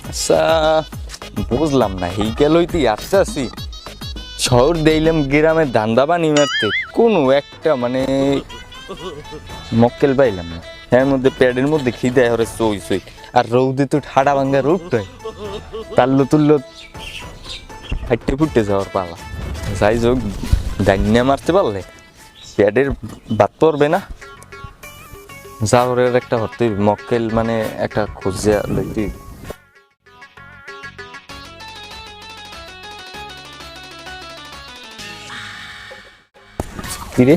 আচ্ছা বুঝলাম না, এই গেলই তুই আসছি শহর দিলাম গ্রামে ধান্দা বানি মারতে, কোনো একটা মানে মক্কেল পাইলাম না। এর মধ্যে প্যাডের মধ্যে খিদে হরে সই সই, আর রৌদে তো ঠাডা ভাঙ্গা রোদটাই তাল্লো তুল্লো হাইটে ফুটে যাওয়ার পালা। যাই যোগ ডাইনিয়া মারতে পারলে প্যাডের বাদ পড়বে না। যাওয়ার একটা হতে মক্কেল মানে একটা খুঁজে দেখতে। কিরে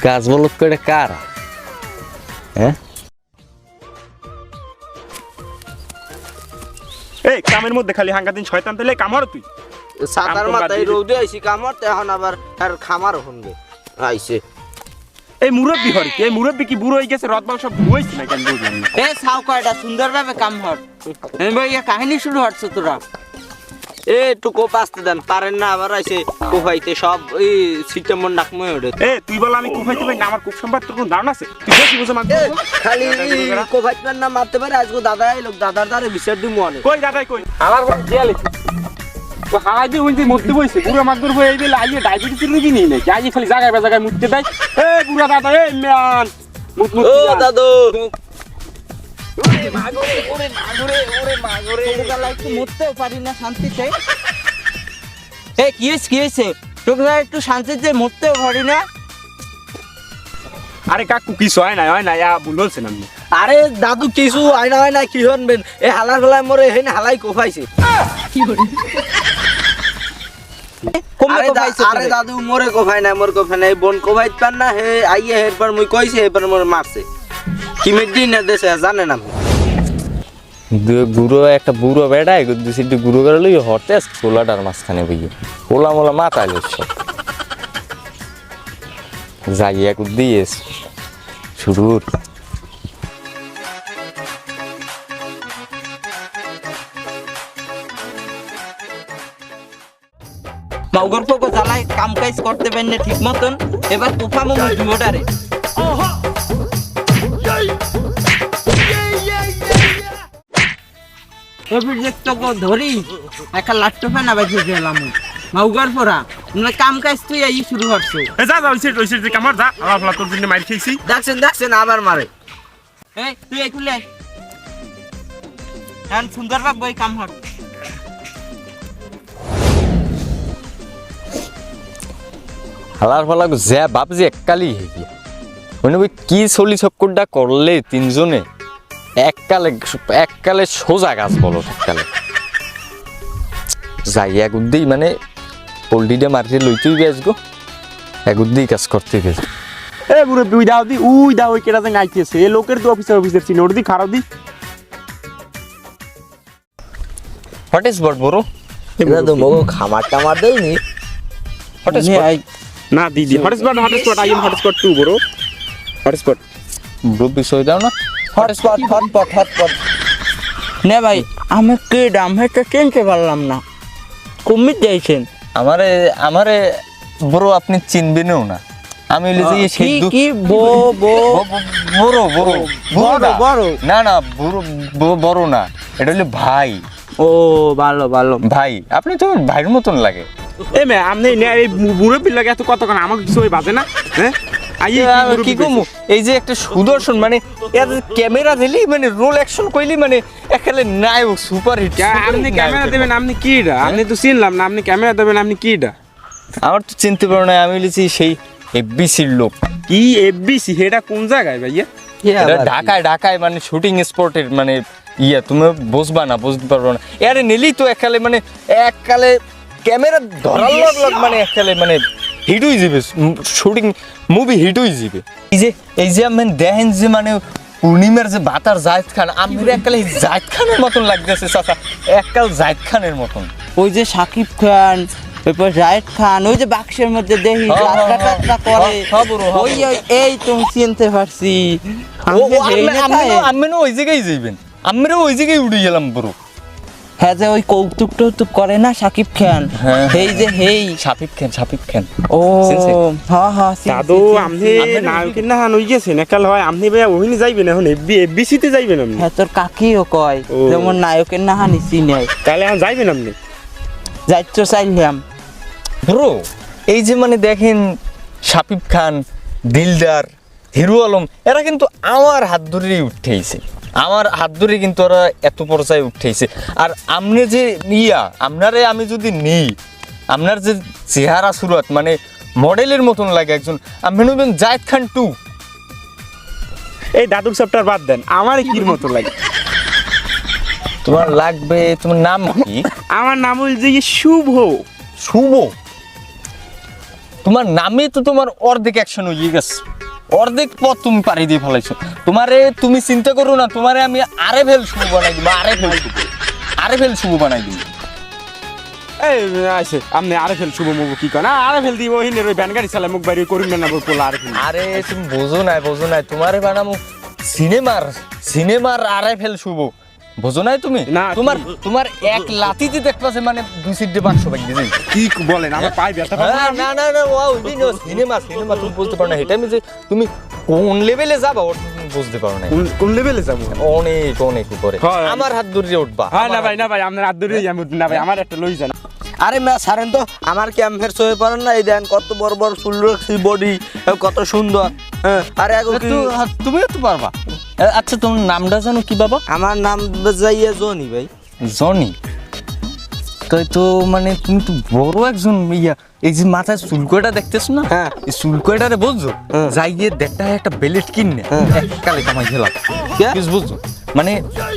কাজ বলত করে কার? হ্যাঁ এই কামের মধ্যে খালি হাঙ্গা দিন শয়তান পেলে কামড় তুই সাতার মাথায় রোদে আইছি কামড়, এখন আবার আর খামার হনবে আইছে। এই মুরব্বি হরি এই মুরব্বি কি বুড়ো হয়ে গেছে? রদ বাল সব বুঝাইছি না কেন বুঝলাম না। এ সাউ কয়টা সুন্দরভাবে কাম হট ভাইয়া কাহিনী শুরু হচ্ছে তোরা। একটু কোপ আসতে দেন, পারেন না আবার আইসে কোপাইতে সব এই সিটেমন ডাকময় ওঠে। এ তুই বল আমি কোপাইতে পারি না? আমার কোপ সম্পর্কে তোর কোনো ধারণা আছে? তুই বেশি বুঝে মারতে খালি কোপাইতে না মারতে পারে। আজকে দাদা এলো, দাদার দ্বারে বিচার দিব অনেক। কই দাদাই কই? আমার ঘর জেলে ও হাই দিয়ে ওই যে মরতে বইছে পুরো মাগদুর হয়ে গেলে আইয়ে ডায়াবেটিস রোগী নেই নাকি? আইয়ে খালি জায়গায় জায়গায় মুততে দেয়। এ বুড়া দাদা এ ম্যান মুত মুত ও দাদু মরতেও পারি না শান্তিতে। এ কি হয়েছে তোকে একটু শান্তিতে মরতেও পারি না? আরে কাকু কিছু হয় না ভুল বলছেন আপনি। আরে দাদু কিছু হয় না কি হনবেন? এ হালার ফেলায় মরে হেন হালাই কোফাইছে। আরে দাদু মরে কোফাই না, মোর কোফাই নাই, বোন কোফাইত পার না। হে আইয়ে এরপর মুই কইছে এরপর মোরে মারছে। কি মেদি না দেশে জানে না গুঁড়ো একটা বুড়ো বেড়ায় দুটো গুঁড়ো করে লই হরতে কোলাটার মাঝখানে বইয়ে কোলা মোলা মাথায় লই সব যাই এক দিয়ে শুরুর মাউগর পোকো জ্বালায় কাম কাজ করতে পারেন না ঠিক মতন। এবার কোফা মো জুয়োডারে ধরি একটা লাট্টু ফেনা বাজিয়ে গেলাম মাউগর পরা। কাম কাজ তুই এই শুরু করছো। যা যা ওই সিট কামড় যা আবার ফলা তোর জন্য মাইর খেয়েছি। দেখছেন আবার মারে। এই তুই এই খুলে হ্যাঁ সুন্দর ভাব বই কাম হট। হালার ফালা যা বাপজি এককালি হেগিয়া মানে ওই কি চলি চক্করটা করলে তিনজনে এককালে সোজা গাছ বলো এককালে যাই এক উদ্দেই মানে পোল্ট্রিটা মারিতে লইতেই গেছ গো এক উদ্দেই কাজ করতে গেছে। এ বুড়ো উই দাও ওই কেটা যে আইতেছে এ লোকের তো অফিসার চিনি ওর দি খারাপ দি হোয়াট ইজ বট বড় এটা তো মগো খামার টামার দেইনি। হোয়াট ইজ না দিদি হটস্পট আই এম হটস্পট 2 বড় হটস্পট ব্রো বিষয় দাও না হটস্পট নে ভাই আমি কে দাম হেটা চিনতে পারলাম না। কমি দিয়েছেন আমারে বড় আপনি চিনবেনও না। আমি লিজি সেই কি বড় না বড় না, এটা হলো ভাই। ও ভালো ভাই আপনি তো ভাইয়ের মতন লাগে। এ মে আপনি এই বুড়ো পিল্লাকে এত কত কোন আমাকে কিছু বাজে না? হ্যাঁ কি কমু এই যে একটা সুদর্শন মানে ক্যামেরা দিলি মানে রোল অ্যাকশন কইলি মানে এখানে নায়ক সুপার হিট। আপনি ক্যামেরা দেবেন আপনি কিডা? আপনি তো চিনলাম না, আপনি ক্যামেরা দেবেন আপনি কিডা? আমার তো চিনতে পারো না, আমি লিছি সেই এফবিসির লোক। কি এফবিসি? এটা কোন জায়গায় ভাইয়া? ঢাকায় মানে শুটিং স্পটের মানে তুমি বুঝবা না, বুঝতে পারবো না। আরে নেলি তো এককালে মানে ক্যামেরা ধরার লগ মানে এককালে মানে হিট হয়ে যাবে, শুটিং মুভি হিট হয়ে যাবে। এই যে আমি দেখেন যে মানে পূর্ণিমার যে বাতার জাহিদ খান, আমি এককালে জাহিদ খানের মতন লাগতেছে চাচা, এককাল জাহিদ খানের মতন। ওই যে সাকিব খান, এরপর জাহিদ খান, ওই যে বাক্সের মধ্যে দেখি যাত্রা করে, ওই এই তুমি চিনতে পারছি। আমি ওই জায়গায় যাইবেন, আমরা ওই জায়গায় উঠে গেলাম বড়। হ্যাঁ যে ওই কৌতুক টৌতুক করে না সাকিব খান হ্যাঁ। এই যে হেই শাকিব খান ও চিনছি। হ্যাঁ হ্যাঁ চিনছি, দাদু চিনছি। আপনি নায়কের না হান হয়ে গেছেন একাল হয় আপনি ভাই ওহিনী যাইবেন এখন এফবিসিতে যাইবেন আপনি হ্যাঁ তোর কাকিও কয় ও। যেমন নায়কের না হানি চিনে তাহলে এখন যাইবেন আপনি যাইছ চাইলাম ব্রো এই যে মানে দেখেন শাকিব খান দিলদার হিরো আলম এরা কিন্তু আমার হাত ধরেই উঠেইছে আমার হাত ধরে কিন্তু ওরা এত পর্যায়ে উঠেইছে আর আমনে যে আপনারে আমি যদি নিই আপনার যে চেহারা সুরত মানে মডেলের মতন লাগে একজন আপনি নেবেন জায়েদ খান 2 এই দাদুর চ্যাপ্টার বাদ দেন আমার কির মতো লাগে তোমার লাগবে তোমার নাম কি আমার নাম হল যে শুভ শুভ তোমার নামে তো তোমার অর্ধেক অ্যাকশন হয়ে গেছে অর্ধেক পথ তুমি পাড়ি দিয়ে ফেলাইছো তোমারে তুমি চিন্তা করো না তোমারে আমি আরেফেল শুভ বানাই দিব আরেফেল শুভ বানাই দিব এই আছে আপনি আরে ফেল শুভ মুভ কি করেন আরে ফেল দিব ওহিনের ওই ব্যান গাড়ি চালায় মুখ বাড়ি করুন না পোলা আরে ফেল আরে তুমি বোঝো নাই তোমারে বানামু সিনেমার আরেফেল শুভ বোঝো নাই তুমি না, তোমার এক লাতিতে দেখতেছে মানে 2 সিটে 500 ভাগ দিয়েছে কি বলেন আমার পায়ে ব্যথা পায় না ওয়াও সিনেমা তুমি বলতে পারো না এটা আমি যে তুমি কোন লেভেলে যাবা ওটা তুমি বুঝতে পারো না কোন লেভেলে যাবো অনেক উপরে হ্যাঁ। আমার হাত ধরে উঠবা হ্যাঁ না ভাই আপনার হাত ধরে যাবো না ভাই আমার একটা লই যান আরে মা সারেন তো আমার ক্যাম্পের সয়ে পারেন না এই দেন কত বড় বড় চুল রাখছি বডি কত সুন্দর হ্যাঁ আরে আগে তুমিও তো পারবা আচ্ছা তোমার নামটা জানো কি বাবা আমার নাম যাইয়া জনি ভাই জনি তাই তো মানে তুমি তো বড় একজন এই যে মাথায় চুলকোটা দেখতেছো না হ্যাঁ। এই চুলকোটারে বুঝছো যাই গিয়ে দেখতে হয় একটা বেলেট কিনে এককালে কামাই খেলাম বুঝছো মানে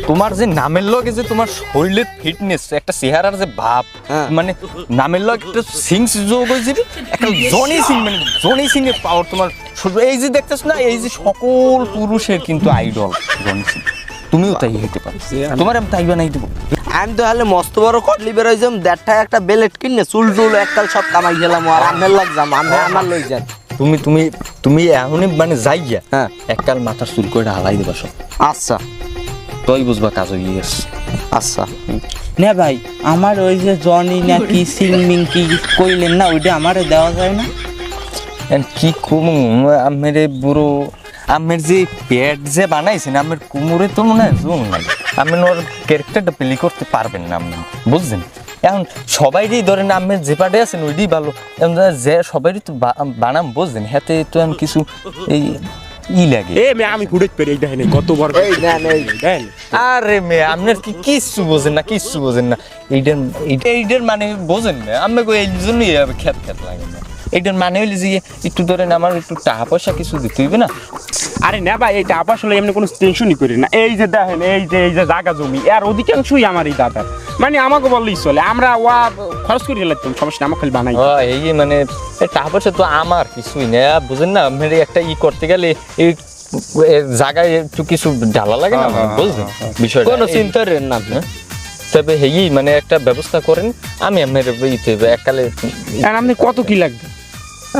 তোমার যে নামের লগে যে তোমার শরীরের ফিটনেস একটা চেহারার যে ভাব হ্যাঁ। মানে নামের লগে একটা সিংস যোগ হয়ে যাবে একটা জনি সিং মানে জনি সিং এর পাওয়ার তোমার এই যে দেখতেছো না এই যে সকল পুরুষের কিন্তু আইডল জনি সিং তুমিও তাই হইতে পারো তোমার আমি তাই বানাই দেবো আমি তো হলে মস্ত বড় কটলি বেরোইছিলাম দেড়টা একটা বেলেট কিনে চুল টুল এককাল সব কামাই গেলাম আর আমের লাগ যাম আমি আমার লই যান তুমি এখনই মানে যাইয়া হ্যাঁ। এককাল মাথার চুল করে হালাই দেবা সব আচ্ছা তুই বুঝবা কাজ হয়ে গেছে আচ্ছা না ভাই আমার ওই যে জনি না কি সিংমিং কি কইলেন না ওইটা আমারে দেওয়া যায় না কি কম আমের বুড়ো আমের যে পেট যে বানাইছেন আমের কুমোরে তো মনে হয় জোন নাই আমি ওর ক্যারেক্টারটা প্লে করতে পারবেন না আপনি বুঝছেন এখন সবাইরই ধরেন আমের যে পাটে আছেন ওইটাই ভালো এখন যে সবাইরই তো বানাম বুঝছেন হাতে তো এখন কিছু এই লাগে এ মে আমি ফুটেজ পেরে এইটা নেই কত বড় এই নেন এই দেন আরে মেয়ে আপনার কি কিচ্ছু বোঝেন না এইটার মানে বোঝেন না আমি এই জন্যই খ্যাত লাগে না এইটার মানে হইলে যে একটু ধরেন আমার একটু টাকা পয়সা কিছু দিতে হইবে না আরে না ভাই এটা আবার আসলে এমনি কোনো টেনশনই করি না এই যে দেখেন এই যে জায়গা জমি আর অধিকাংশই আমার এই দাদা মানে আমাকে বললেই চলে আমরা ওয়া খরচ করে লাগতাম সমস্যা আমার খালি বানাই এই মানে টাকা পয়সা তো আমার কিছুই না বুঝেন না আপনার একটা করতে গেলে এই জায়গায় একটু কিছু ডালা লাগে না বুঝলেন বিষয়টা কোনো চিন্তার না আপনি তবে হেই মানে একটা ব্যবস্থা করেন আমি আপনার এককালে আর আপনি কত কি লাগবে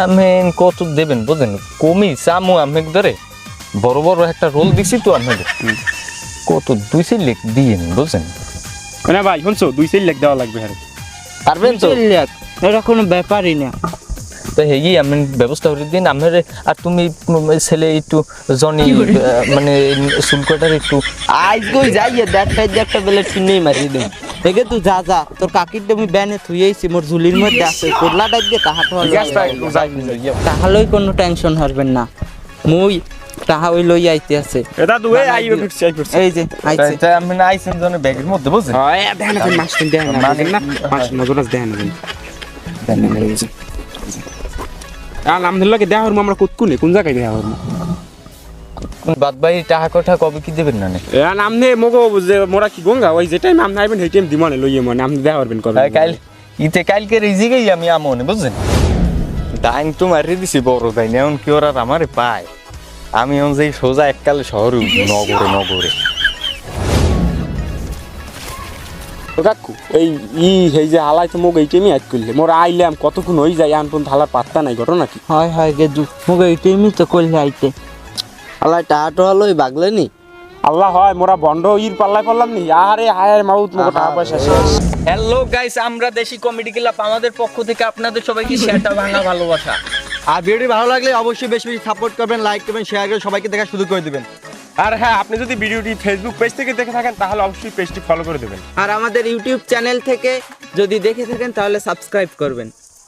আমি কত দেবেন বুঝেন কমি চামু আমি ধরে বড় বড় একটা রোল দিছি তো আপনাদের কত 2 লিখ দিয়েন বুঝছেন না ভাই শুনছো 2 লাখ দেওয়া লাগবে আরে পারবেন তো এটা কোনো ব্যাপারই না তো হেই আমি ব্যবস্থা করে দিন আপনার আর তুমি ছেলে একটু জনি মানে চুলকটার একটু আজ কই যাইয়ে দেড়টা একটা বেলেট কিনেই মারি দেব দেখে তুই যা তোর কাকির আমি ব্যানে থুইয়েছি মোর ঝুলির মধ্যে আছে কোটলা টাইপ দিয়ে তাহাটা গ্যাসটা একটু যাই তাহলেই কোনো টেনশন হরবেন না মুই তাহা ওই লই আইতে আছে এটা তো এই আইবে ফিরছে এই যে আইছে তাই আমি আইছেন জন্য ব্যাগের মধ্যে বুঝছেন হয় দেখেন আপনি মাছ কিনতে দেন না দেখেন না মাছ নজর দেখেন আলহামদুলিল্লাহ দেওয়া হরমু আমরা কোনে কোন জায়গায় দেওয়া হরমু বাদ বাই টাকা কথা কবে কি দেবেন না আর আমনে মগো যে মোরা কি গঙ্গা ওই যে টাইম আমনে আইবেন সেই টাইম দিমনে লইয়ে মনে আমনে দেওয়া হরবেন কবে কালকে রিজিকেই আমি আমনে বুঝছেন ডাইন তো মারি দিছি বড় ডাইন এখন কি ওরা আমারে পায় আমি এখন যে সোজা এককালে শহরে নগরে কাকু এই যে হালাই তো মগ এই টাইমে আজ করলে মোরা আইলাম কতক্ষণ হয়ে যায় আনপন হালার পাত্তা নাই ঘটনা কি হয় গেদু মুগে এইটাই তো করলে আইতে আলাই টাহাটো হলো বাগলেনি আল্লাহ হয় মোরা বন্ড ইর পাল্লায় পড়লাম নি আরে হায় মাউত মোর টাকা পয়সা শেষ। হ্যালো গাইস, আমরা দেশি কমেডি ক্লাব আমাদের পক্ষ থেকে আপনাদের সবাইকে সেটা ভাঙা ভালোবাসা। আর ভিডিওটি ভালো লাগলে অবশ্যই বেশি বেশি সাপোর্ট করবেন, লাইক করবেন, শেয়ার করে সবাইকে দেখার সুযোগ করে দিবেন। আর হ্যাঁ, আপনি যদি ভিডিওটি ফেসবুক পেজ থেকে দেখে থাকেন তাহলে অবশ্যই পেজটি ফলো করে দেবেন। আর আমাদের ইউটিউব চ্যানেল থেকে যদি দেখে থাকেন তাহলে সাবস্ক্রাইব করবেন।